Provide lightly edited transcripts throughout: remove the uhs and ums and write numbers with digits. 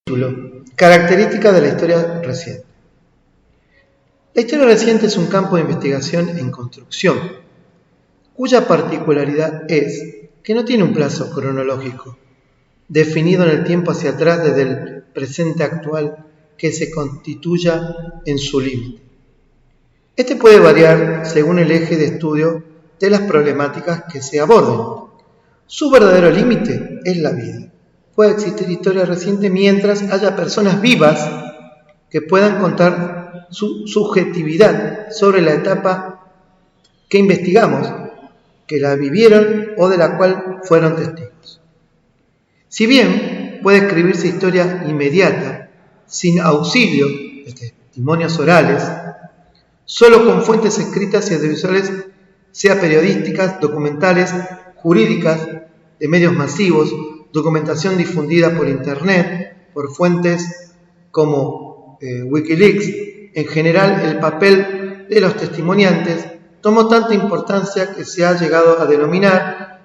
Título: Características de la historia reciente. La historia reciente es un campo de investigación en construcción, cuya particularidad es que no tiene un plazo cronológico definido en el tiempo hacia atrás desde el presente actual que se constituya en su límite. Este puede variar según el eje de estudio de las problemáticas que se aborden. Su verdadero límite es la vida. Puede existir historia reciente mientras haya personas vivas que puedan contar su subjetividad sobre la etapa que investigamos, que la vivieron o de la cual fueron testigos. Si bien puede escribirse historia inmediata, sin auxilio de testimonios orales, solo con fuentes escritas y audiovisuales, sea periodísticas, documentales, jurídicas, de medios masivos, documentación difundida por Internet, por fuentes como Wikileaks. En general, el papel de los testimoniantes tomó tanta importancia que se ha llegado a denominar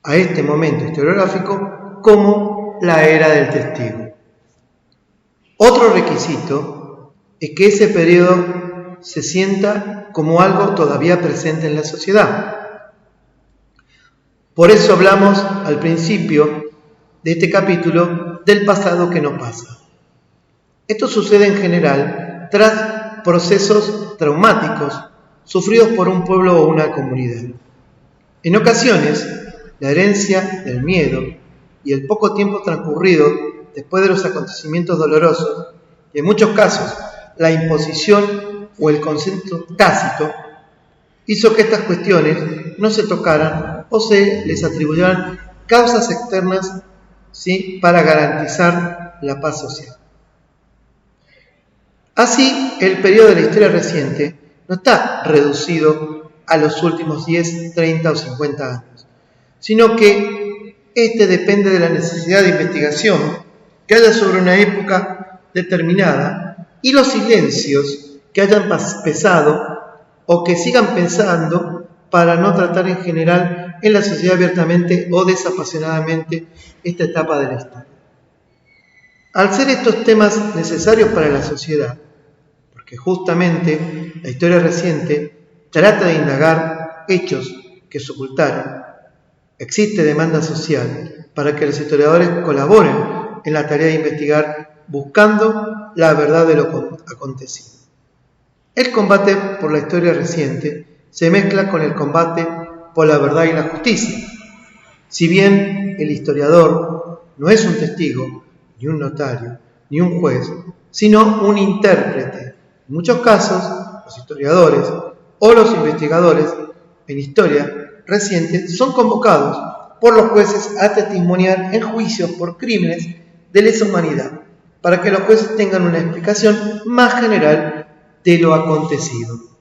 a este momento historiográfico como la era del testigo. Otro requisito es que ese periodo se sienta como algo todavía presente en la sociedad. Por eso hablamos al principio de este capítulo del pasado que no pasa. Esto sucede en general tras procesos traumáticos sufridos por un pueblo o una comunidad. En ocasiones, la herencia del miedo y el poco tiempo transcurrido después de los acontecimientos dolorosos, y en muchos casos la imposición o el consenso tácito, hizo que estas cuestiones no se tocaran o se les atribuyeran causas externas, ¿sí?, para garantizar la paz social. Así, el periodo de la historia reciente no está reducido a los últimos 10, 30 o 50 años, sino que este depende de la necesidad de investigación que haya sobre una época determinada y los silencios que hayan pesado o que sigan pensando para no tratar en general en la sociedad abiertamente o desapasionadamente esta etapa de la historia. Al ser estos temas necesarios para la sociedad, porque justamente la historia reciente trata de indagar hechos que se ocultaron, existe demanda social para que los historiadores colaboren en la tarea de investigar buscando la verdad de lo acontecido. El combate por la historia reciente se mezcla con el combate por la verdad y la justicia. Si bien el historiador no es un testigo, ni un notario, ni un juez, sino un intérprete. En muchos casos, los historiadores o los investigadores en historia reciente son convocados por los jueces a testimoniar en juicios por crímenes de lesa humanidad, para que los jueces tengan una explicación más general de lo acontecido.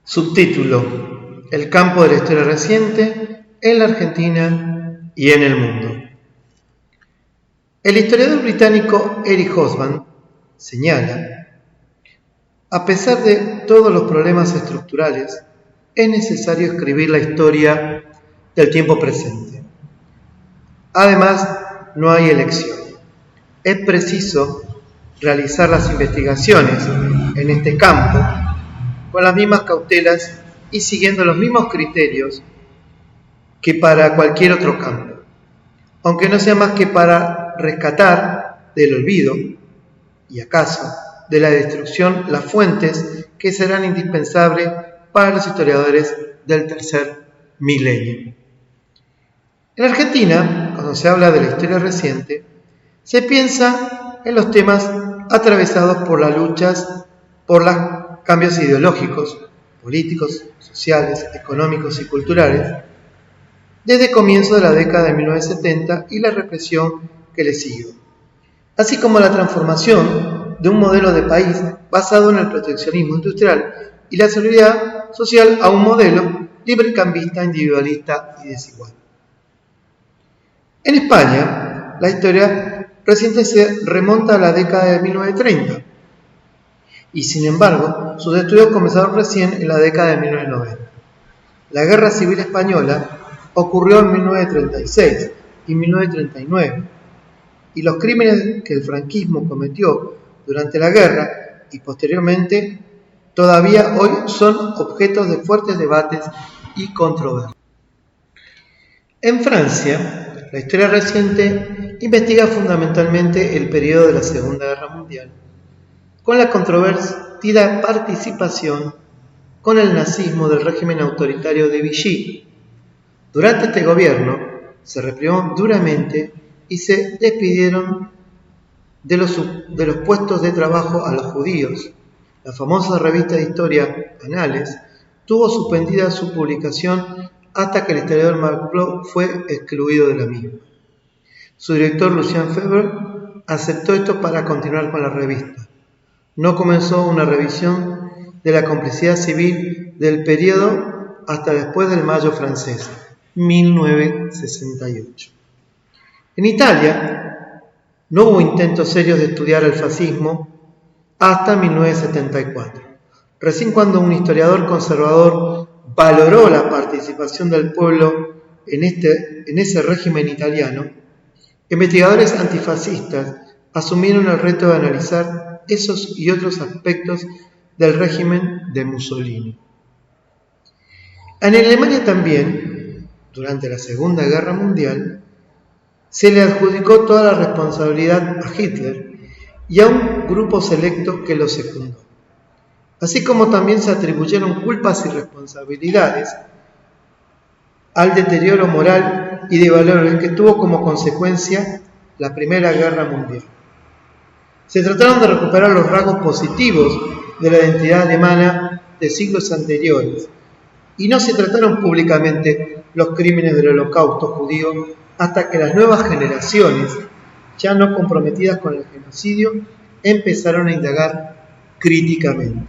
Subtítulo: El campo de la historia reciente en la Argentina y en el mundo. El historiador británico Eric Hobsbawm señala: a pesar de todos los problemas estructurales, es necesario escribir la historia del tiempo presente. Además, no hay elección. Es preciso realizar las investigaciones en este campo con las mismas cautelas y siguiendo los mismos criterios que para cualquier otro campo, aunque no sea más que para rescatar del olvido y acaso de la destrucción las fuentes que serán indispensables para los historiadores del tercer milenio. En Argentina, cuando se habla de la historia reciente, se piensa en los temas atravesados por las luchas por los cambios ideológicos, políticos, sociales, económicos y culturales, desde comienzo de la década de 1970 y la represión que le siguió, así como la transformación de un modelo de país basado en el proteccionismo industrial y la seguridad social a un modelo librecambista, individualista y desigual. En España, la historia reciente se remonta a la década de 1930 y, sin embargo, sus estudios comenzaron recién en la década de 1990. La Guerra Civil Española ocurrió en 1936 y 1939, y los crímenes que el franquismo cometió durante la guerra y posteriormente todavía hoy son objetos de fuertes debates y controversias. En Francia, la historia reciente investiga fundamentalmente el periodo de la Segunda Guerra Mundial, con la controvertida participación con el nazismo del régimen autoritario de Vichy. Durante este gobierno se reprimió duramente y se despidieron de los puestos de trabajo a los judíos. La famosa revista de historia Annales tuvo suspendida su publicación hasta que el historiador Marc Bloch fue excluido de la misma. Su director Lucien Febvre aceptó esto para continuar con la revista. No comenzó una revisión de la complicidad civil del periodo hasta después del Mayo francés, 1968. En Italia no hubo intentos serios de estudiar el fascismo hasta 1974, recién cuando un historiador conservador valoró la participación del pueblo en ese régimen italiano. Investigadores antifascistas asumieron el reto de analizar esos y otros aspectos del régimen de Mussolini. En Alemania también, durante la Segunda Guerra Mundial, se le adjudicó toda la responsabilidad a Hitler y a un grupo selecto que lo secundó, así como también se atribuyeron culpas y responsabilidades al deterioro moral y de valores que tuvo como consecuencia la Primera Guerra Mundial. Se trataron de recuperar los rasgos positivos de la identidad alemana de siglos anteriores, y no se trataron públicamente los crímenes del Holocausto judío hasta que las nuevas generaciones, ya no comprometidas con el genocidio, empezaron a indagar críticamente.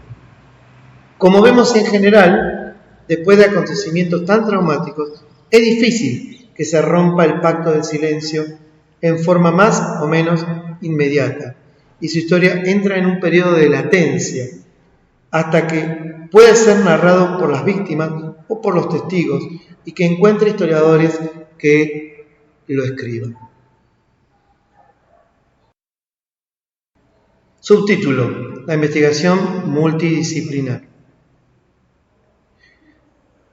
Como vemos en general, después de acontecimientos tan traumáticos, es difícil que se rompa el pacto de silencio en forma más o menos inmediata, y su historia entra en un periodo de latencia, hasta que puede ser narrado por las víctimas o por los testigos, y que encuentre historiadores que lo escriban. Subtítulo: la investigación multidisciplinar.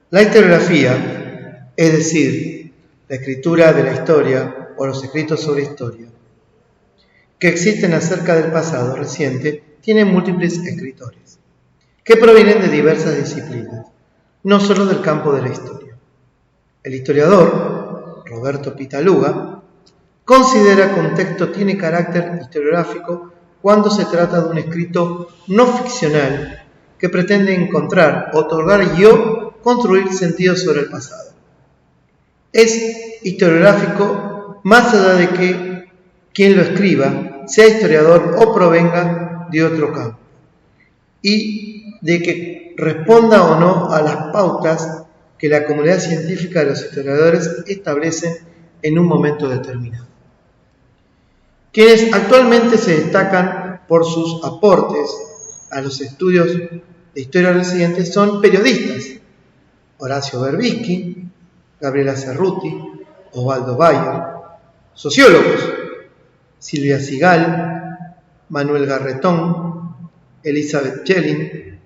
La historiografía, es decir, la escritura de la historia o los escritos sobre historia, que existen acerca del pasado reciente, tiene múltiples escritores, que provienen de diversas disciplinas, no solo del campo de la historia. El historiador Roberto Pitaluga considera que un texto tiene carácter historiográfico cuando se trata de un escrito no ficcional que pretende encontrar, otorgar y o construir sentido sobre el pasado. Es historiográfico más allá de que quien lo escriba sea historiador o provenga de otro campo, y de que responda o no a las pautas que la comunidad científica de los historiadores establecen en un momento determinado. Quienes actualmente se destacan por sus aportes a los estudios de historia reciente son periodistas: Horacio Berbisky, Gabriela Cerruti, Osvaldo Bayer; sociólogos: Silvia Sigal, Manuel Garretón, Elizabeth Schelling;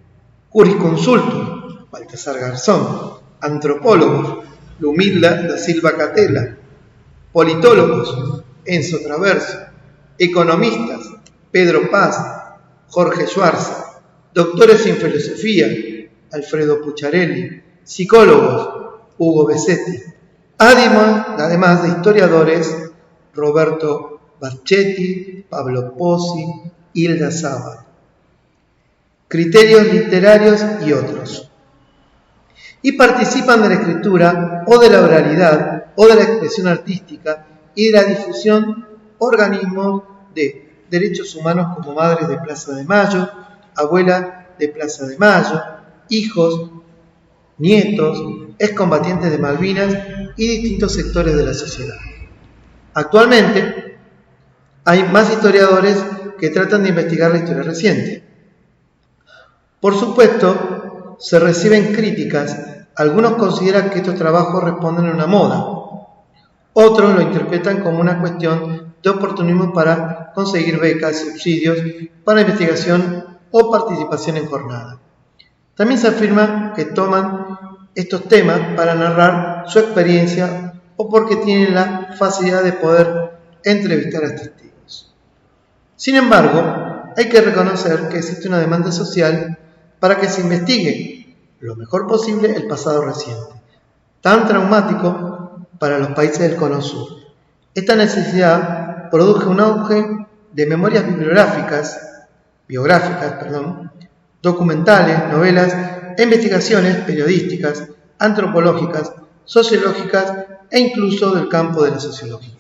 jurisconsultos: Baltasar Garzón; antropólogos: Lumilda da Silva Catela; politólogos: Enzo Traverso; economistas: Pedro Paz, Jorge Schwarza; doctores en filosofía: Alfredo Pucciarelli; psicólogos: Hugo Besetti; además de historiadores: Roberto Barchetti, Pablo Pozzi, Hilda Sábal; criterios literarios y otros. Y participan de la escritura o de la oralidad o de la expresión artística y de la difusión organismos de derechos humanos como Madres de Plaza de Mayo, Abuela de Plaza de Mayo, hijos, nietos, excombatientes de Malvinas y distintos sectores de la sociedad. Actualmente hay más historiadores que tratan de investigar la historia reciente. Por supuesto, se reciben críticas. Algunos consideran que estos trabajos responden a una moda. Otros lo interpretan como una cuestión de oportunismo para conseguir becas, subsidios para investigación o participación en jornada. También se afirma que toman estos temas para narrar su experiencia o porque tienen la facilidad de poder entrevistar a testigos. Sin embargo, hay que reconocer que existe una demanda social para que se investigue lo mejor posible el pasado reciente, tan traumático para los países del Cono Sur. Esta necesidad produjo un auge de memorias biográficas, documentales, novelas e investigaciones periodísticas, antropológicas, sociológicas e incluso del campo de la sociología.